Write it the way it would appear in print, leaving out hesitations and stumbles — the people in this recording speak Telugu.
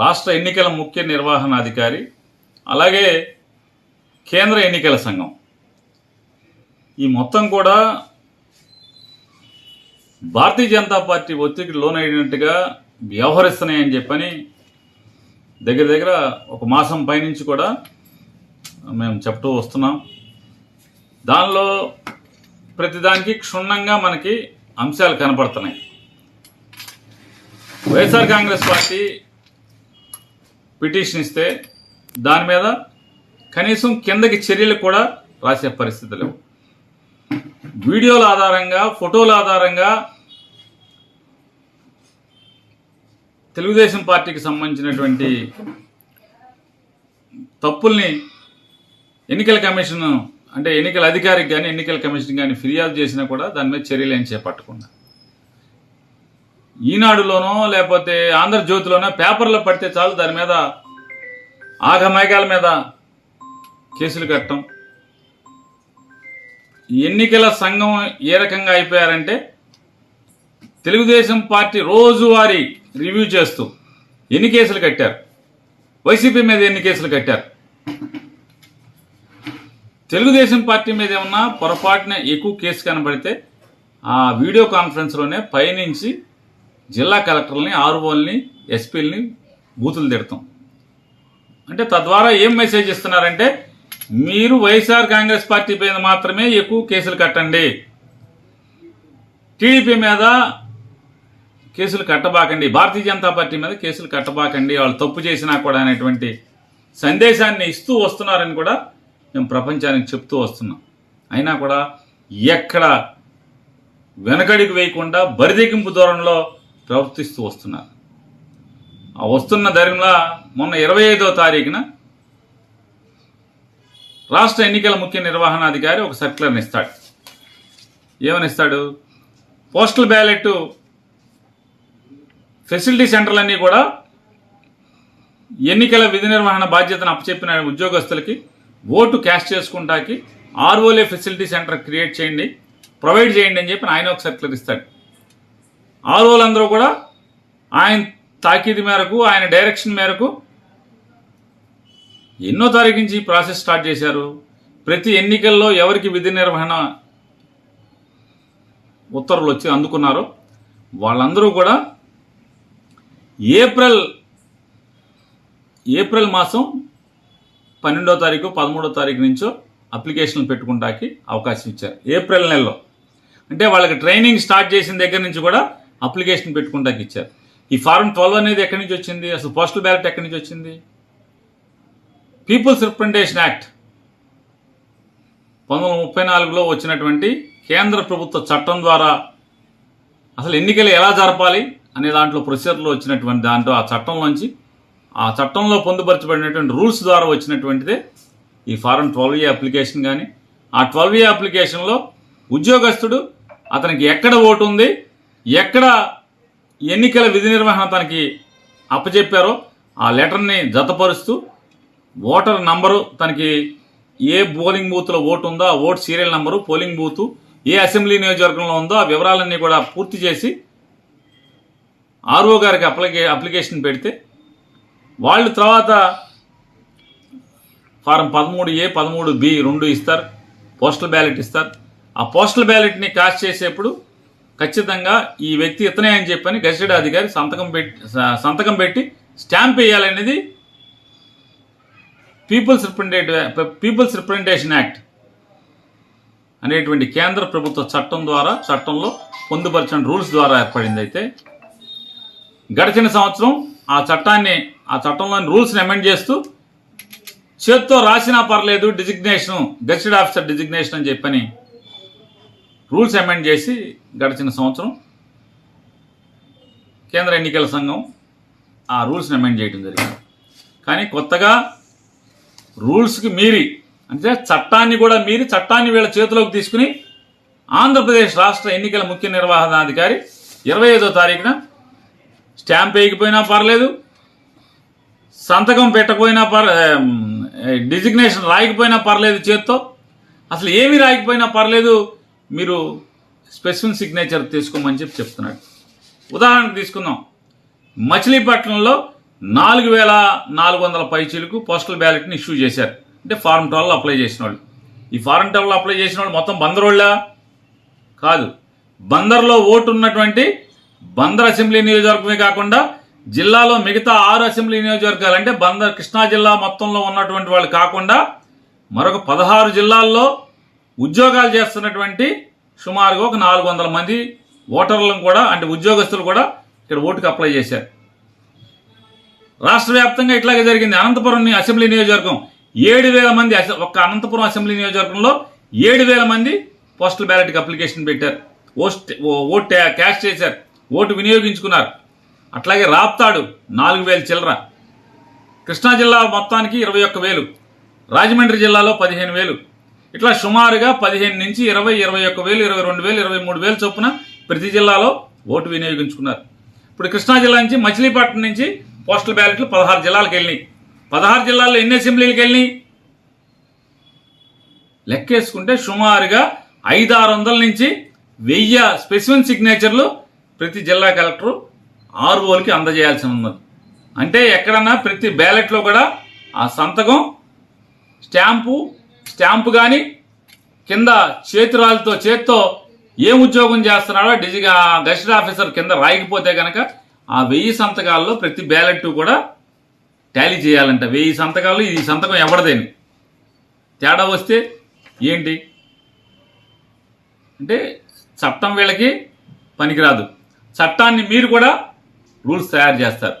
రాష్ట్ర ఎన్నికల ముఖ్య నిర్వహణాధికారి అలాగే కేంద్ర ఎన్నికల సంఘం ఈ మొత్తం కూడా భారతీయ జనతా పార్టీ ఒత్తిడికి లోనైనట్టుగా వ్యవహరిస్తున్నాయని చెప్పని దగ్గర ఒక మాసం పైనుంచి కూడా మేము చెప్తూ వస్తున్నాం. దానిలో ప్రతిదానికి క్షుణ్ణంగా మనకి అంశాలు కనపడుతున్నాయి. వైఎస్ఆర్ కాంగ్రెస్ పార్టీ పిటిషన్ ఇస్తే దాని మీద కనీసం కిందకి చర్యలు కూడా రాసే పరిస్థితి లేవు. వీడియోల ఆధారంగా ఫోటోల ఆధారంగా తెలుగుదేశం పార్టీకి సంబంధించినటువంటి తప్పుల్ని ఎన్నికల కమిషన్ అంటే ఎన్నికల అధికారికి కానీ ఎన్నికల కమిషన్ కానీ ఫిర్యాదు చేసినా కూడా దాని మీద చర్యలు ఏం చేపట్టకుండా ఈనాడులోనో లేకపోతే ఆంధ్రజ్యోతిలోనో పేపర్లో పడితే చాలు దాని మీద ఆగమేఘాల మీద కేసులు కట్టడం. ఎన్నికల సంఘం ఏ రకంగా అయిపోయారంటే తెలుగుదేశం పార్టీ రోజువారీ రివ్యూ చేస్తూ ఎన్ని కేసులు కట్టారు, వైసీపీ మీద ఎన్ని కేసులు కట్టారు, తెలుగుదేశం పార్టీ మీద ఏమన్నా పొరపాటున ఎక్కువ కేసు కనబడితే ఆ వీడియో కాన్ఫరెన్స్లోనే పైనుంచి జిల్లా కలెక్టర్లని ఆర్ఓల్ని ఎస్పీలని బూతులు తిడతాం. అంటే తద్వారా ఏం మెసేజ్ ఇస్తున్నారంటే మీరు వైఎస్ఆర్ కాంగ్రెస్ పార్టీ మీద మాత్రమే ఎక్కువ కేసులు కట్టండి, టీడీపీ మీద కేసులు కట్టబాకండి, భారతీయ జనతా పార్టీ మీద కేసులు కట్టబాకండి, వాళ్ళు తప్పు చేసినా కూడా అనేటువంటి సందేశాన్ని ఇస్తూ వస్తున్నారని కూడా మేము ప్రపంచానికి చెప్తూ వస్తున్నాం. అయినా కూడా ఎక్కడ వెనకడికి వేయకుండా బరిదెగింపు దూరంలో ప్రవర్తిస్తూ వస్తున్నారు. ఆ వస్తున్న ధైర్యంలో మొన్న 25వ తారీఖున రాష్ట్ర ఎన్నికల ముఖ్య నిర్వహణాధికారి ఒక సర్క్యులర్ని ఇస్తాడు. ఏమని ఇస్తాడు? పోస్టల్ బ్యాలెట్ ఫెసిలిటీ సెంటర్లన్నీ కూడా ఎన్నికల విధి నిర్వహణ బాధ్యతను అప్పచెప్పిన ఉద్యోగస్తులకి ఓటు క్యాష్ చేసుకుంటాకి ఆర్ఓలే ఫెసిలిటీ సెంటర్ క్రియేట్ చేయండి, ప్రొవైడ్ చేయండి అని చెప్పి ఆయన ఒక సర్క్యులర్ ఇస్తాడు. ఆర్ఓలందరూ కూడా ఆయన తాకీదు మేరకు ఆయన డైరెక్షన్ మేరకు ఎన్నో తారీఖు నుంచి ప్రాసెస్ స్టార్ట్ చేశారు. ప్రతి ఎన్నికల్లో ఎవరికి విధి నిర్వహణ ఉత్తర్వులు వచ్చి అందుకున్నారో వాళ్ళందరూ కూడా ఏప్రిల్ మాసం 12వ తారీఖు 13వ తారీఖు నుంచో అప్లికేషన్లు పెట్టుకుంటాకి అవకాశం ఇచ్చారు. ఏప్రిల్ నెలలో అంటే వాళ్ళకి ట్రైనింగ్ స్టార్ట్ చేసిన దగ్గర నుంచి కూడా అప్లికేషన్ పెట్టుకుంటాకి ఇచ్చారు. ఈ ఫారం 12 అనేది ఎక్కడి నుంచి వచ్చింది? అసలు పోస్టల్ బ్యాలెట్ ఎక్కడి నుంచి వచ్చింది? పీపుల్స్ రిప్రజెంటేషన్ యాక్ట్ 1934లో వచ్చినటువంటి కేంద్ర ప్రభుత్వ చట్టం ద్వారా అసలు ఎన్నికలు ఎలా జరపాలి అనే దాంట్లో ప్రొసీజర్లో వచ్చినటువంటి దాంట్లో ఆ చట్టంలో పొందుపరచబడినటువంటి రూల్స్ ద్వారా వచ్చినటువంటిదే ఈ ఫారం 12A అప్లికేషన్. కానీ ఆ 12A అప్లికేషన్లో ఉద్యోగస్తుడు అతనికి ఎక్కడ ఓటు ఉంది, ఎక్కడ ఎన్నికల విధి నిర్వహణ తనకి అప్పచెప్పారో ఆ లెటర్ని జతపరుస్తూ ఓటర్ నంబరు, తనకి ఏ పోలింగ్ బూత్లో ఓటు ఉందో ఆ ఓటు సీరియల్ నంబరు, పోలింగ్ బూతు ఏ అసెంబ్లీ నియోజకవర్గంలో ఉందో ఆ వివరాలన్నీ కూడా పూర్తి చేసి ఆర్ఓ గారికి అప్లికేషన్ పెడితే వాళ్ళు తర్వాత ఫారం 13A 13B 2 ఇస్తారు, పోస్టల్ బ్యాలెట్ ఇస్తారు. ఆ పోస్టల్ బ్యాలెట్ని కాస్ట్ చేసేప్పుడు ఖచ్చితంగా ఈ వ్యక్తి ఇతనే అని చెప్పని గెజిటెడ్ అధికారి సంతకం పెట్టి స్టాంప్ వేయాలనేది పీపుల్స్ రిప్రజెంటేషన్ యాక్ట్ అనేటువంటి కేంద్ర ప్రభుత్వ చట్టంలో పొందుపరిచిన రూల్స్ ద్వారా ఏర్పడింది. అయితే గడిచిన సంవత్సరం ఆ చట్టంలోని రూల్స్ని అమెండ్ చేస్తూ చేత్తో రాసినా పర్లేదు గెజిటెడ్ ఆఫీసర్ డిజిగ్నేషన్ అని చెప్పని రూల్స్ అమెండ్ చేసి గడిచిన సంవత్సరం కేంద్ర ఎన్నికల సంఘం ఆ రూల్స్ని అమెండ్ చేయడం జరిగింది. కానీ కొత్తగా రూల్స్కి మీరి అంటే చట్టాన్ని కూడా మీరి చట్టాన్ని వీళ్ళ చేతిలోకి తీసుకుని ఆంధ్రప్రదేశ్ రాష్ట్ర ఎన్నికల ముఖ్య నిర్వహణాధికారి 25వ తారీఖున స్టాంప్ వేయకపోయినా పర్లేదు, సంతకం పెట్టకపోయినా డిజిగ్నేషన్ రాయకపోయినా పర్లేదు, చేత్తో అసలు ఏమీ రాయకపోయినా పర్లేదు, మీరు స్పెసిఫిక్ సిగ్నేచర్ తీసుకోమని చెప్తున్నాడు. ఉదాహరణకు తీసుకుందాం, మచిలీపట్నంలో 4400 పైచీలకు పోస్టల్ బ్యాలెట్ని ఇష్యూ చేశారు. అంటే ఫారం 12 అప్లై చేసిన వాళ్ళు. ఈ ఫారం 12 అప్లై చేసిన వాళ్ళు మొత్తం బందరోళ్ళా కాదు. బందర్లో ఓటు ఉన్నటువంటి బందర్ అసెంబ్లీ నియోజకవర్గమే కాకుండా జిల్లాలో మిగతా 6 అసెంబ్లీ నియోజకవర్గాలు అంటే బందర్ కృష్ణా జిల్లా మొత్తంలో ఉన్నటువంటి వాళ్ళు కాకుండా మరొక 16 జిల్లాల్లో ఉద్యోగాలు చేస్తున్నటువంటి సుమారుగా ఒక 400 మంది ఓటర్లను కూడా అంటే ఉద్యోగస్తులు కూడా ఇక్కడ ఓటుకు అప్లై చేశారు. రాష్ట్ర వ్యాప్తంగా ఇట్లాగే జరిగింది. అనంతపురం అసెంబ్లీ నియోజకవర్గం 7,000 మంది, ఒక్క అనంతపురం అసెంబ్లీ నియోజకవర్గంలో 7,000 మంది పోస్టల్ బ్యాలెట్కి అప్లికేషన్ పెట్టారు, ఓటు క్యాష్ చేశారు, ఓటు వినియోగించుకున్నారు. అట్లాగే రాప్తాడు 4,000 చిల్లర, కృష్ణా జిల్లా మొత్తానికి 21,000, రాజమండ్రి జిల్లాలో 15,000, ఇట్లా సుమారుగా 15 నుంచి 20, 21,000, 22,000, 23,000 చొప్పున ప్రతి జిల్లాలో ఓటు వినియోగించుకున్నారు. ఇప్పుడు కృష్ణా జిల్లా నుంచి మచిలీపట్నం నుంచి పోస్టల్ బ్యాలెట్లు 16 జిల్లాలకు వెళ్ళినాయి. 16 జిల్లాల్లో ఎన్ని అసెంబ్లీలకు వెళ్ళినాయి లెక్కేసుకుంటే సుమారుగా 500-600 నుంచి 1000 స్పెసిఫిక్ సిగ్నేచర్లు ప్రతి జిల్లా కలెక్టరు ఆర్ఓలకి అందజేయాల్సి ఉన్నది. అంటే ఎక్కడన్నా ప్రతి బ్యాలెట్లో కూడా ఆ సంతకం స్టాంపు కానీ కింద చేతితో ఏం ఉద్యోగం చేస్తున్నాడో గెజిటెడ్ ఆఫీసర్ కింద రాయకపోతే కనుక ఆ 1000 సంతకాల్లో ప్రతి బ్యాలెట్ కూడా టాలీ చేయాలంట. 1000 సంతకాలు ఈ సంతకం ఎవరిదేని తేడా వస్తే ఏంటి అంటే చట్టం వీళ్ళకి పనికిరాదు. చట్టాన్ని మీరు కూడా రూల్స్ తయారు చేస్తారు.